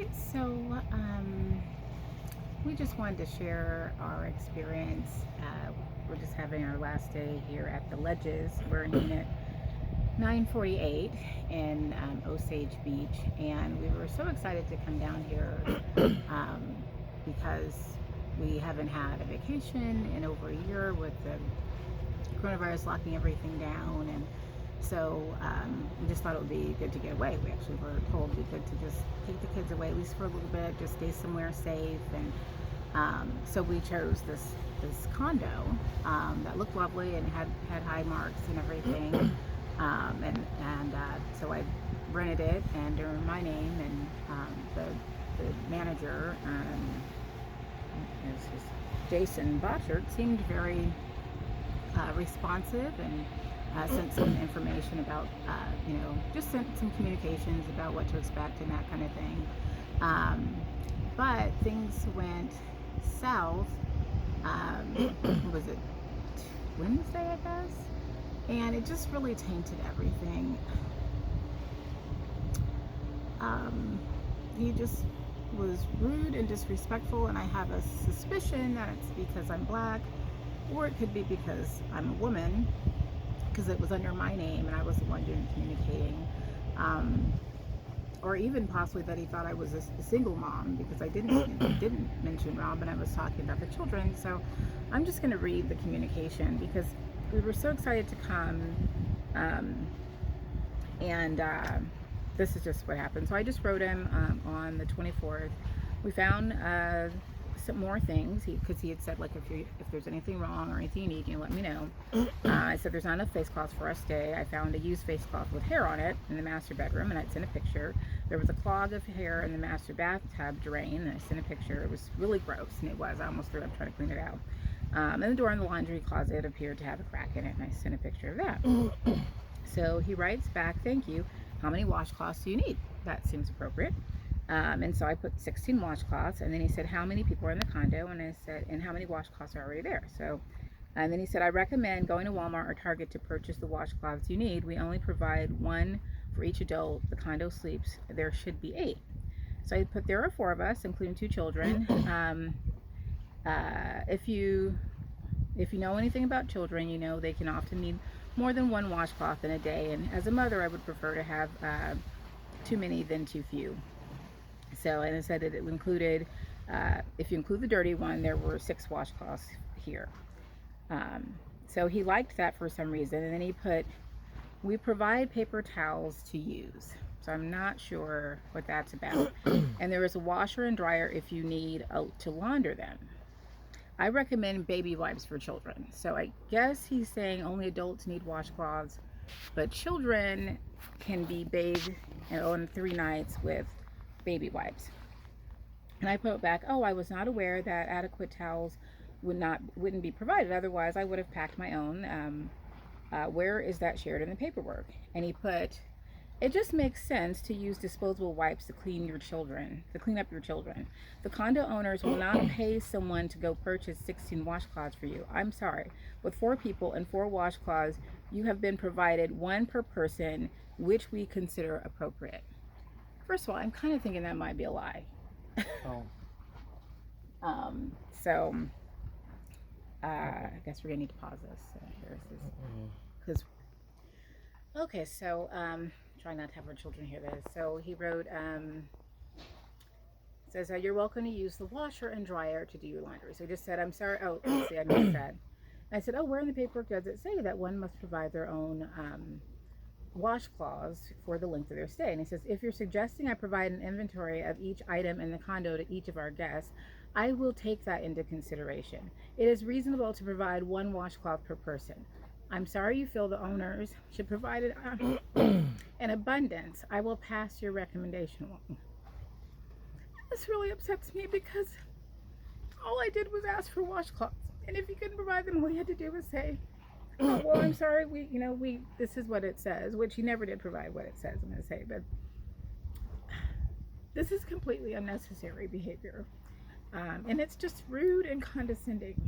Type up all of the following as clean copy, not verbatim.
right, so we just wanted to share our experience. We're just having our last day here at the Ledges. We're in Unit 948 in Osage Beach, and we were so excited to come down here um, because we haven't had a vacation in over a year with the coronavirus locking everything down, and so we just thought it would be good to get away. We actually were told we could to just take the kids away at least for a little bit, just stay somewhere safe, and so we chose this condo that looked lovely and had high marks and everything, so I rented it under my name, and the manager is Jason Botchert seemed very responsive, and sent some information about, just sent some communications about what to expect and that kind of thing. But things went south, was it Wednesday, I guess? And it just really tainted everything. He just was rude and disrespectful, and I have a suspicion that it's because I'm black, or it could be because I'm a woman, because it was under my name and I was the one doing communicating, or even possibly that he thought I was a single mom, because I didn't mention Rob and I was talking about the children. So I'm just going to read the communication because we were so excited to come, and this is just what happened. So I just wrote him on the 24th. We found some more things because he had said, like, if there's anything wrong or anything you need, let me know. I said there's not enough face cloths for us today. I found a used face cloth with hair on it in the master bedroom, and I'd sent a picture. There was a clog of hair in the master bathtub drain, and I sent a picture. It was really gross, and it was. I almost threw up trying to clean it out. And the door in the laundry closet appeared to have a crack in it, and I sent a picture of that. So he writes back, "Thank you. How many washcloths do you need?" That seems appropriate. And so I put 16 washcloths, and then he said, "How many people are in the condo?" And I said, "And how many washcloths are already there?" So, and then he said, "I recommend going to Walmart or Target to purchase the washcloths you need. We only provide one for each adult. The condo sleeps. There should be 8." So I put, "There are 4 of us, including 2 children. If you know anything about children, you know they can often need more than one washcloth in a day. And as a mother, I would prefer to have too many than too few." So, and it said that it included, if you include the dirty one, there were 6 washcloths here. So he liked that for some reason. And then he put, "We provide paper towels to use." So I'm not sure what that's about. "And there is a washer and dryer if you need to launder them. I recommend baby wipes for children." So I guess he's saying only adults need washcloths, but children can be bathed on 3 nights with baby wipes. And I put back, "Oh, I was not aware that adequate towels wouldn't be provided. Otherwise, I would have packed my own. Where is that shared in the paperwork?" And he put, "It just makes sense to use disposable wipes to clean up your children. The condo owners will not pay someone to go purchase 16 washcloths for you. I'm sorry. With 4 people and 4 washcloths, you have been provided 1 per person, which we consider appropriate." First of all, I'm kind of thinking that might be a lie. Oh. So I guess we're gonna need to pause this. So here's this, because okay. So try not to have our children hear this. So he wrote, says, "You're welcome to use the washer and dryer to do your laundry." So he just said, "I'm sorry." Oh, let's see, I missed that. I said, "Oh, where in the paperwork does it say that one must provide their own washcloths for the length of their stay?" And he says, "If you're suggesting I provide an inventory of each item in the condo to each of our guests, I will take that into consideration. It is reasonable to provide 1 washcloth per person. I'm sorry you feel the owners should provide it in abundance. I will pass your recommendation along." This really upsets me because all I did was ask for washcloths, and if he couldn't provide them, all he had to do was say, "Oh, well, I'm sorry, this is what it says," which he never did provide what it says, I'm going to say, but this is completely unnecessary behavior. And it's just rude and condescending.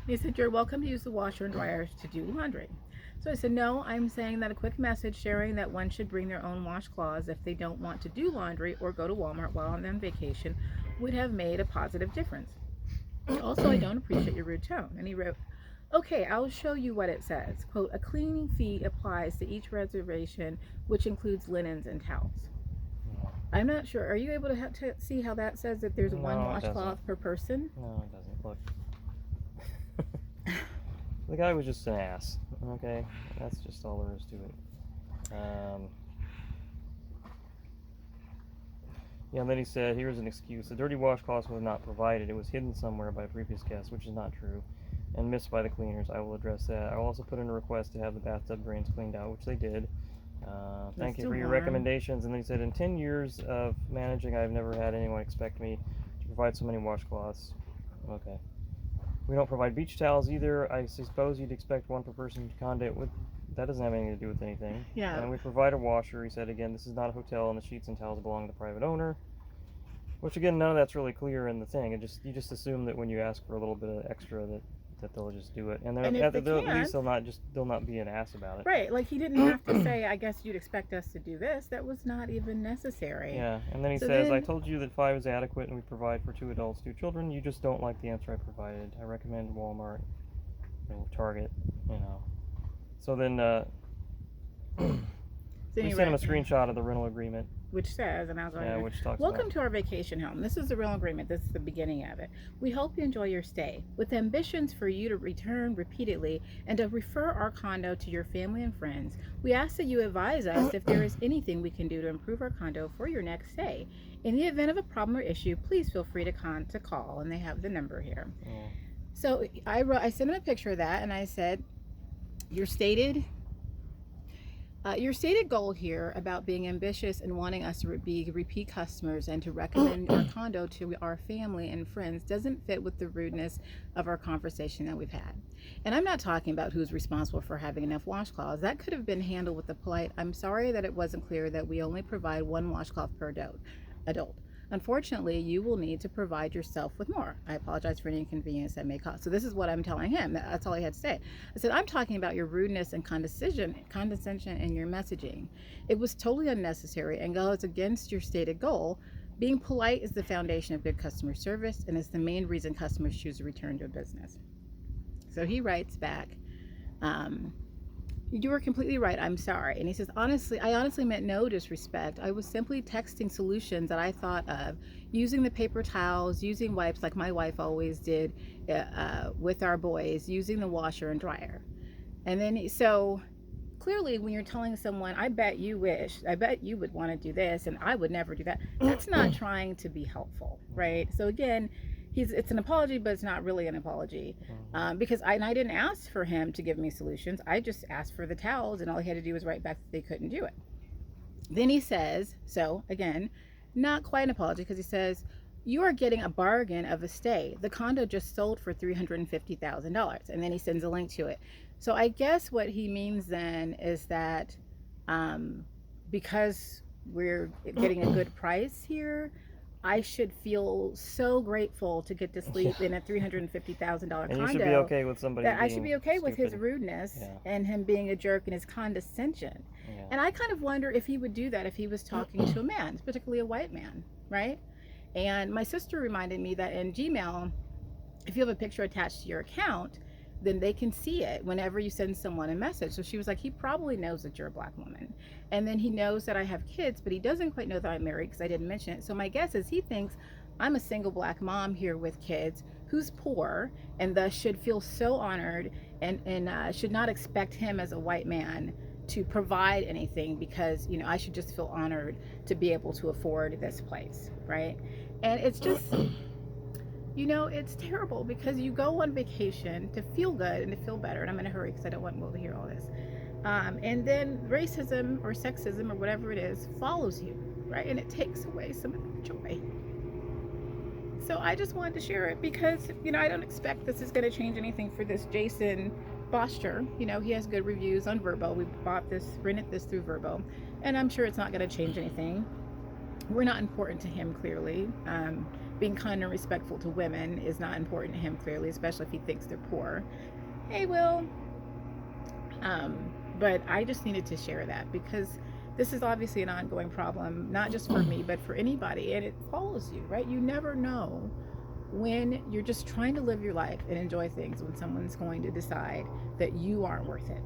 He said, "You're welcome to use the washer and dryer to do laundry." So I said, no, I'm saying that a quick message sharing that one should bring their own washcloths if they don't want to do laundry or go to Walmart while on vacation would have made a positive difference. Also, I don't appreciate your rude tone. And he wrote, okay, I'll show you what it says. Quote, a cleaning fee applies to each reservation, which includes linens and towels. I'm not sure. Are you able to see how that says that there's one washcloth per person? No, it doesn't. Look. The guy was just an ass. Okay? That's just all there is to it. Yeah, and then he said, here's an excuse. The dirty washcloth was not provided. It was hidden somewhere by a previous guest, which is not true, and missed by the cleaners. I will address that. I will also put in a request to have the bathtub drains cleaned out, which they did. Thank you for your recommendations. And then he said, in 10 years of managing, I've never had anyone expect me to provide so many washcloths. Okay. We don't provide beach towels either. I suppose you'd expect one per person to conduit with. That doesn't have anything to do with anything. Yeah. And we provide a washer. He said, again, this is not a hotel, and the sheets and towels belong to the private owner. Which, again, none of that's really clear in the thing. You just assume that when you ask for a little bit of extra that they'll just do it. And at least they'll not be an ass about it. Right. Like, he didn't have to say, I guess you'd expect us to do this. That was not even necessary. Yeah. And then he says, I told you that 5 is adequate and we provide for 2 adults, 2 children. You just don't like the answer I provided. I recommend Walmart, Target, So then we sent him a screenshot of the rental agreement. Which says, and I was like, which talks welcome to our vacation home. This is the rental agreement. This is the beginning of it. We hope you enjoy your stay. With ambitions for you to return repeatedly and to refer our condo to your family and friends, we ask that you advise us if there is anything we can do to improve our condo for your next stay. In the event of a problem or issue, please feel free to call, and they have the number here. Yeah. So I sent him a picture of that, and I said, your stated goal here about being ambitious and wanting us to be repeat customers and to recommend our condo to our family and friends doesn't fit with the rudeness of our conversation that we've had. And I'm not talking about who's responsible for having enough washcloths. That could have been handled with the polite, I'm sorry that it wasn't clear that we only provide 1 washcloth per adult. Unfortunately, you will need to provide yourself with more. I apologize for any inconvenience that may cause. So this is what I'm telling him. That's all he had to say. I said, I'm talking about your rudeness and condescension in your messaging. It was totally unnecessary and goes against your stated goal. Being polite is the foundation of good customer service and is the main reason customers choose to return to a business. So he writes back, you were completely right. I'm sorry. And he says, I honestly meant no disrespect. I was simply texting solutions that I thought of, using the paper towels, using wipes like my wife always did with our boys, using the washer and dryer. And then, so clearly when you're telling someone, I bet you would want to do this and I would never do that, that's not trying to be helpful, right? So again, it's an apology, but it's not really an apology, because I didn't ask for him to give me solutions. I just asked for the towels, and all he had to do was write back that they couldn't do it. Then he says, so again, not quite an apology, because he says, you are getting a bargain of a stay. The condo just sold for $350,000, and then he sends a link to it. So I guess what he means then is that because we're getting a good price here, I should feel so grateful to get to sleep in a $350,000 condo. And you should be okay with somebody that I should be okay with his stupid. rudeness Yeah. and him being a jerk and his condescension. Yeah. And I kind of wonder if he would do that if he was talking to a man, particularly a white man, right? And my sister reminded me that in Gmail, if you have a picture attached to your account, then they can see it whenever you send someone a message. So she was like, he probably knows that you're a black woman. And then he knows that I have kids, but he doesn't quite know that I'm married because I didn't mention it. So my guess is he thinks I'm a single black mom here with kids who's poor and thus should feel so honored and should not expect him as a white man to provide anything because, I should just feel honored to be able to afford this place, right? And it's just... it's terrible because you go on vacation to feel good and to feel better. And I'm in a hurry because I don't want Will to hear all this. And then racism or sexism or whatever it is follows you, right? And it takes away some of the joy. So I just wanted to share it because, I don't expect this is going to change anything for this Jason Boster. He has good reviews on Vrbo. We rented this through Vrbo. And I'm sure it's not going to change anything. We're not important to him, clearly. Being kind and respectful to women is not important to him, clearly, especially if he thinks they're poor. Hey, Will. But I just needed to share that because this is obviously an ongoing problem, not just for me, but for anybody. And it follows you, right? You never know when you're just trying to live your life and enjoy things when someone's going to decide that you aren't worth it.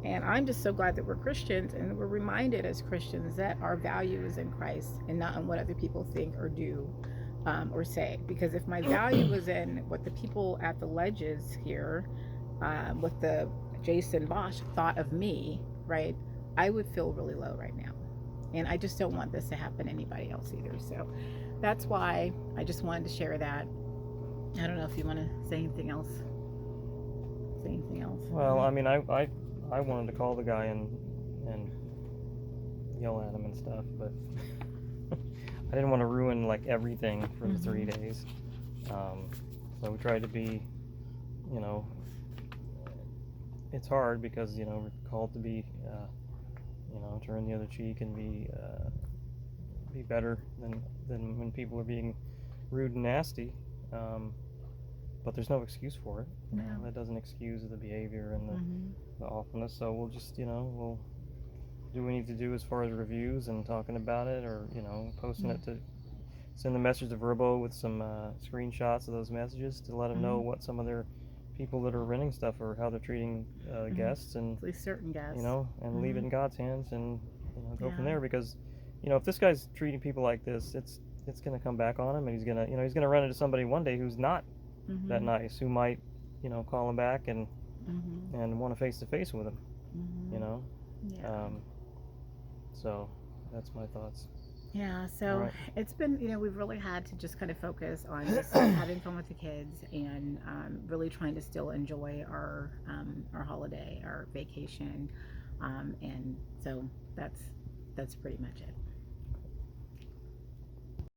And I'm just so glad that we're Christians and we're reminded as Christians that our value is in Christ and not in what other people think or do or say. Because if my value was in what the people at the ledges here, what the Jason Bosch thought of me, right, I would feel really low right now. And I just don't want this to happen to anybody else either. So that's why I just wanted to share that. I don't know if you want to say anything else. Say anything else. Well, I mean, I wanted to call the guy and yell at him and stuff, but I didn't want to ruin like everything for the 3 days. So we tried to be, you know, it's hard because, you know, we're called to be, you know, turn the other cheek and be better than when people are being rude and nasty. But there's no excuse for it. No. That doesn't excuse the behavior and the awfulness. So we'll just, you know, we'll do what we need to do as far as reviews and talking about it, or, you know, posting it to send a message to Vrbo with some screenshots of those messages to let them know what some of their people that are renting stuff or how they're treating guests, and at least certain guests, you know, and leave it in God's hands and, you know, go from Yeah. there, because, you know, if this guy's treating people like this, it's going to come back on him, and he's going to, you know, he's going to run into somebody one day who's not that nice, who might, you know, call him back and want to face to face with him, you know. Yeah. So that's my thoughts. Yeah, so Right. it's been, you know, we've really had to just kind of focus on just having fun with the kids and really trying to still enjoy our holiday, our vacation, and so that's pretty much it.